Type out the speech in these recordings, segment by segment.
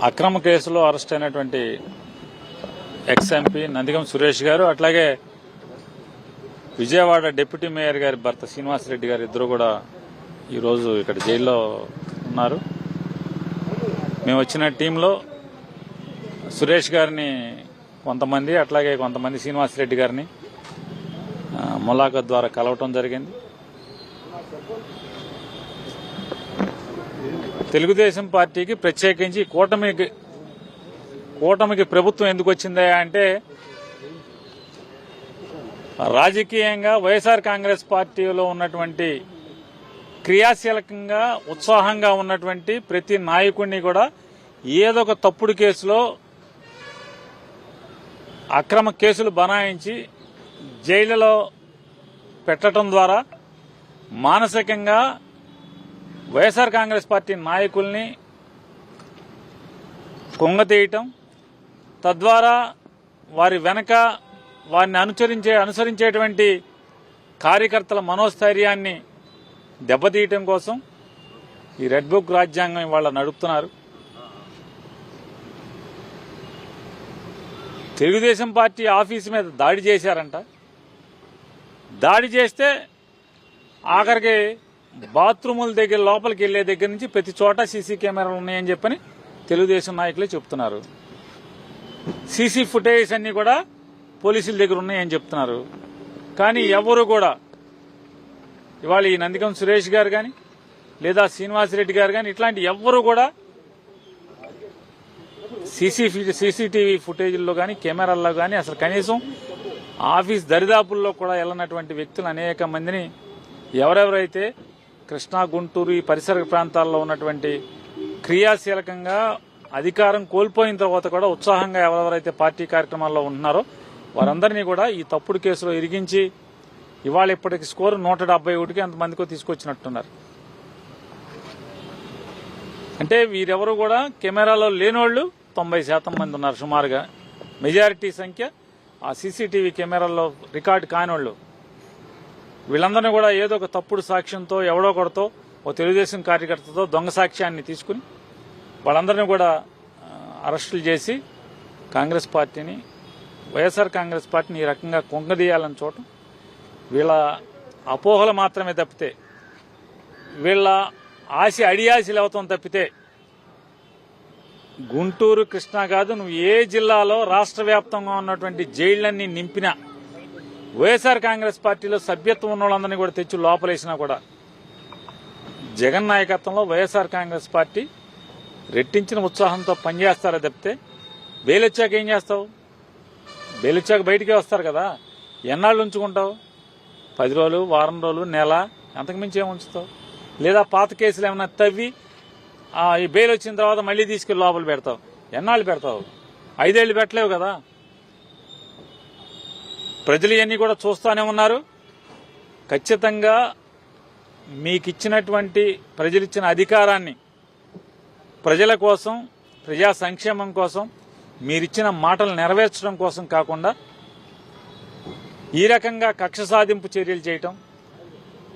అక్రమ కేసులో అరెస్ట్ అయినటువంటి ఎక్స్ ఎంపీ నందిగం సురేష్ గారు, అట్లాగే విజయవాడ డిప్యూటీ మేయర్ గారి భర్త శ్రీనివాసరెడ్డి గారు ఇద్దరు కూడా ఈరోజు ఇక్కడ జైల్లో ఉన్నారు. మేము వచ్చిన టీంలో సురేష్ గారిని కొంతమంది, అట్లాగే కొంతమంది శ్రీనివాసరెడ్డి గారిని ములాఖత్ ద్వారా కలవటం జరిగింది. తెలుగుదేశం పార్టీకి ప్రత్యేకించి కూటమికి ప్రభుత్వం ఎందుకు వచ్చిందా అంటే, రాజకీయంగా వైఎస్ఆర్ కాంగ్రెస్ పార్టీలో ఉన్నటువంటి క్రియాశీలకంగా ఉత్సాహంగా ఉన్నటువంటి ప్రతి నాయకుడిని కూడా ఏదో ఒక తప్పుడు కేసులో అక్రమ కేసులు బనాయించి జైలులో పెట్టడం ద్వారా మానసికంగా వైఎస్ఆర్ కాంగ్రెస్ పార్టీ నాయకుల్ని కుంగతీయటం, తద్వారా వారి వెనక వారిని అనుసరించేటువంటి కార్యకర్తల మనోస్థైర్యాన్ని దెబ్బతీయటం కోసం ఈ రెడ్ బుక్ రాజ్యాంగం ఇవాళ నడుపుతున్నారు. తెలుగుదేశం పార్టీ ఆఫీసు మీద దాడి చేశారంట. దాడి చేస్తే ఆఖరికి బాత్రూముల దగ్గర లోపలికి వెళ్లే దగ్గర నుంచి ప్రతి చోట సీసీ కెమెరాలు ఉన్నాయని చెప్పని తెలుగుదేశం నాయకులే చెప్తున్నారు. సీసీ ఫుటేజ్ అన్ని కూడా పోలీసుల దగ్గర ఉన్నాయని చెప్తున్నారు. కానీ ఎవరు కూడా ఇవాళ ఈ నందిగం సురేష్ గారు కానీ లేదా శ్రీనివాసరెడ్డి గారు కానీ ఇట్లాంటి ఎవ్వరూ కూడా సీసీటీవీ ఫుటేజ్ల్లో కానీ కెమెరాల్లో కానీ అసలు కనీసం ఆఫీస్ దరిదాపుల్లో కూడా వెళ్ళనటువంటి వ్యక్తులు అనేక మందిని, ఎవరెవరైతే కృష్ణా, గుంటూరు ఈ పరిసర ప్రాంతాల్లో ఉన్నటువంటి క్రియాశీలకంగా అధికారం కోల్పోయిన తర్వాత కూడా ఉత్సాహంగా ఎవరెవరైతే పార్టీ కార్యక్రమాల్లో ఉంటున్నారో వారందరినీ కూడా ఈ తప్పుడు కేసులో ఇరిగించి ఇవాళ ఇప్పటికి స్కోరు 171కి అంతమందికో తీసుకొచ్చినట్టున్నారు. అంటే వీరెవరు కూడా కెమెరాలో లేనోళ్లు 90% మంది ఉన్నారు సుమారుగా. మెజారిటీ సంఖ్య ఆ సీసీటీవీ కెమెరాల్లో రికార్డు కానివాళ్లు. వీళ్ళందరినీ కూడా ఏదో ఒక తప్పుడు సాక్ష్యంతో ఎవడో ఒకటితో ఓ తెలుగుదేశం కార్యకర్తతో దొంగ సాక్ష్యాన్ని తీసుకుని వాళ్ళందరినీ కూడా అరెస్టులు చేసి కాంగ్రెస్ పార్టీని, వైఎస్ఆర్ కాంగ్రెస్ పార్టీని ఈ రకంగా కొంగదీయాలని చూడటం వీళ్ళ అపోహలు మాత్రమే తప్పితే, వీళ్ళ ఆశ అడియాశలు అవతం తప్పితే గుంటూరు, కృష్ణా కాదు, నువ్వు ఏ జిల్లాలో రాష్ట్ర వ్యాప్తంగా ఉన్నటువంటి జైళ్లన్నీ నింపినా, వైఎస్ఆర్ కాంగ్రెస్ పార్టీలో సభ్యత్వం ఉన్న వాళ్ళందరినీ కూడా తెచ్చి లోపలేసినా కూడా జగన్ నాయకత్వంలో వైఎస్ఆర్ కాంగ్రెస్ పార్టీ రెట్టించిన ఉత్సాహంతో పనిచేస్తారా తప్పితే, బెయిలొచ్చాక ఏం చేస్తావు? బెయిలొచ్చాక బయటికే వస్తారు కదా, ఎన్నాళ్ళు ఉంచుకుంటావు? 10 రోజులు, వారం రోజులు, నెల, అంతకుమించి ఏమి ఉంచుతావు? లేదా పాత కేసులు ఏమైనా తవ్వి ఈ బెయిల్ వచ్చిన తర్వాత మళ్లీ తీసుకెళ్లి లోపల పెడతావు. ఎన్నాళ్ళు పెడతావు? 5 ఏళ్లు పెట్టలేవు కదా. ప్రజలు ఇవన్నీ కూడా చూస్తూనే ఉన్నారు. ఖచ్చితంగా మీకిచ్చినటువంటి ప్రజలిచ్చిన అధికారాన్ని ప్రజల కోసం, ప్రజా సంక్షేమం కోసం, మీరిచ్చిన మాటలు నెరవేర్చడం కోసం కాకుండా ఈ రకంగా కక్ష సాధింపు చర్యలు చేయటం,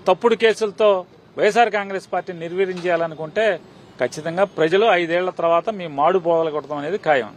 తప్పుడు కేసులతో వైఎస్ఆర్ కాంగ్రెస్ పార్టీని నిర్వీర్యం చేయాలనుకుంటే ఖచ్చితంగా ప్రజలు 5 ఏళ్ల తర్వాత మీ మాడు పోగలగొట్టడం అనేది ఖాయం.